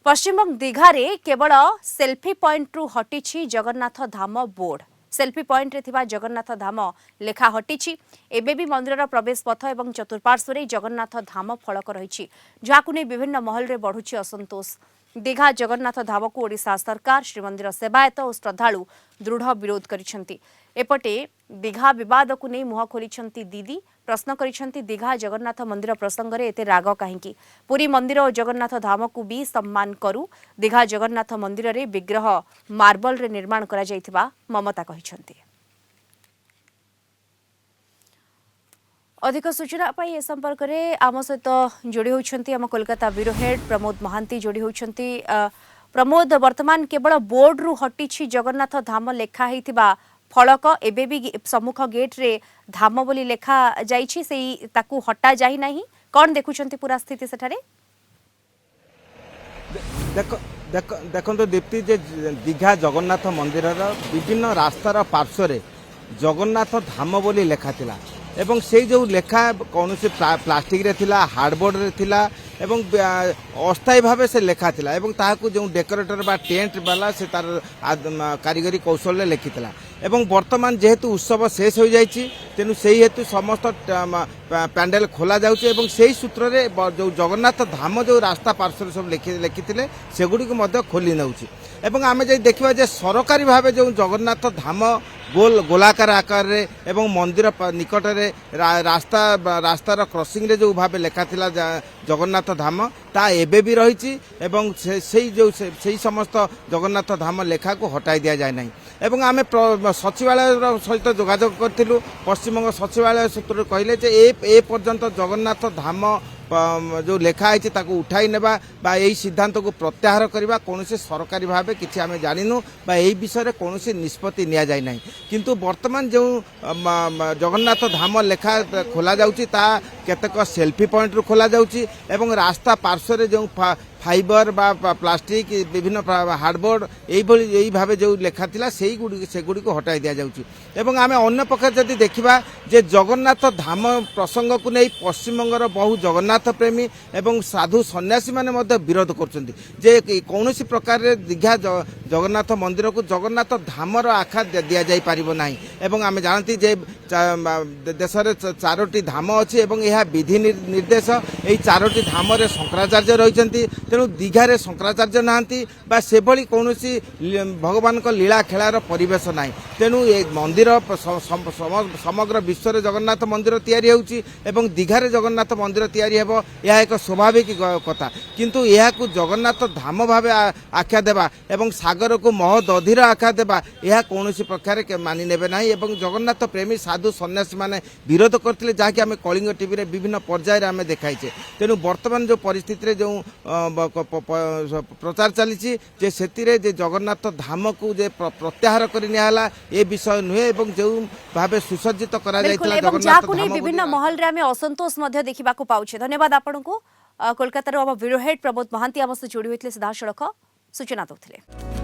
पश्चिमबंग दीघारे केवल selfie point रु हटिछि जगन्नाथ धाम board. Selfie point रे थिबा जगन्नाथ धाम लेखा हटिछि। एबे भी मंदिर प्रवेश पथ एवं चतुर्पार्श्व जगन्नाथ धाम फलक रही जहां नहीं विभिन्न महल रे बढ़ुछि असंतोष। दीघा जगन्नाथ धाम को ओडिशा सरकार श्रीमंदिर सेवायत और श्रद्धालु दृढ़ विरोध करिसेंति। एपटे दीघा विवाद को नहीं मुह खोली दीदी प्रश्न करिसेंति दीघा जगन्नाथ मंदिर प्रसंग रे एते राग काहींकी। पुरी मंदिर और जगन्नाथ धाम को भी सम्मान करू। दीघा जगन्नाथ मंदिर रे विग्रह मार्बल रे निर्माण करा जायथिबा ममता कहिसेंति। अधिक सूचना पाई ए संपर्क में आम सहित जोड़ी होती आम कोलकाता ब्यूरो हेड प्रमोद महांती जोड़ी होती। प्रमोद, वर्तमान केवल बोर्ड रु हटिछि जगन्नाथ धाम लेखा हिथिबा फलक एबे भी सम्मुख गेट रे धाम बोली लेखा जाइछि सेही ताकू हटा जाई नाही। कौन देखुछंती पूरा स्थिति सेठारे? देखो दीप्ति जे दीघा जगन्नाथ मंदिर विभिन्न रास्तार पार्श्व जगन्नाथ धाम बोली लेखा थिला एवं से जो लेखा कौन से प्लास्टिक रे थिला, हार्डबोर्ड रे थिला एवं अस्थायी भाव से लेखा थिला एवं ताहाकू जो डेकोरेटर बा टेंट वाला से तार कारीगरी कौशल लिखिथिला एवं वर्तमान जेहेतु उत्सव शेष हो जाइछि तेनु सेही हेतु समस्त पैंडेल खोला जाउछि एवं सेही सूत्र रे जो जगन्नाथ धाम जो रास्ता पार्श्व सब लिखिथिले सेगुडी को मध्य खोली नउछि एवं आमे जे देखिबा जे सरकारी भाव जो जगन्नाथ धाम गोलाकार आकार रे एवं मंदिर निकट रे रास्तार क्रॉसिंग रे जो भाव लेखा थिला जगन्नाथ धाम ता एबे भी रही एवं से समस्त जगन्नाथ धाम लेखा को हटाई दिया जाए नहीं एवं आम सचिवालय सहित जोगाजोग करूँ। पश्चिमबंग सचिवालय सूत्र कहले ए पर्यंत जगन्नाथ धाम जो लेखा है उठाई नेबा बा यही सिद्धांत को प्रत्याहार करबा कौन से सरकारी भाव किसी आम जानिनु बा यही विषय कौन से निष्पत्ति निया जाय नहीं किंतु वर्तमान जो जगन्नाथ धाम लेखा खोला जाउची ता केतक सेल्फी पॉइंट रु खोला जाउची एवं रास्ता पार्श्व जो फाइबर बा प्लास्टिक विभिन्न हार्डबोर्ड यही भाव जो लेखा थिला सेगुड़ी को हटाई दिया जाउची एवं आम अन्य पक्ष जदि देखिबा जे जगन्नाथ धाम प्रसंग को नहीं पश्चिमबंगर बहु जगन्नाथ प्रेमी एवं साधु सन्यासी माने मध्य विरोध करछन्ती जे कौन प्रकार रे दीघा जगन्नाथ मंदिर को जगन्नाथ धामर आखा दिया जाई पारिबो नाही एवं आम जानती जे देश रे 4टी धाम अछि एवं यह विधि निर्देश एई 4टी धाम रे शंकराचार्य रहिसन्ती तेणु दीघारे शंकराचार्य नाहांती बा सेभली कौन भगवान को लीला खेलार परिवेश ना तेणु ए मंदिर समग्र विश्व रे जगन्नाथ मंदिर तैयारी होउची एवं दीघारे जगन्नाथ मंदिर तैयारी हेबो यह एक स्वाभाविक कथा किंतु यह को जगन्नाथ धाम भाव आख्या देबा एवं सागर को महदधिर आख्या देबा यह कौन प्रकार के मानि नेबे नाही एवं जगन्नाथ प्रेमी साधु सन्यासी माने विरोध करथिले जाकि आमे कलिंग टीवी रे विभिन्न पर्याय रे आमे देखाइछे तेणु वर्तमान जो परिस्थिति रे जो प्रचार चली जे जगन्नाथ धाम को जे प्रत्याहार कर ए विषय नुहे एवं जो भाव सुसज्जित करा जायतिला जगन्नाथ धाम विभिन्न महल रे आमे असंतोष मध्य देखिबा को पाउछे। धन्यवाद आपन को। कोलकाता रो ब्यूरो हेड प्रमोद महांती आम से जोड़ी होइतले सीधा सड़क सूचना दउथिले।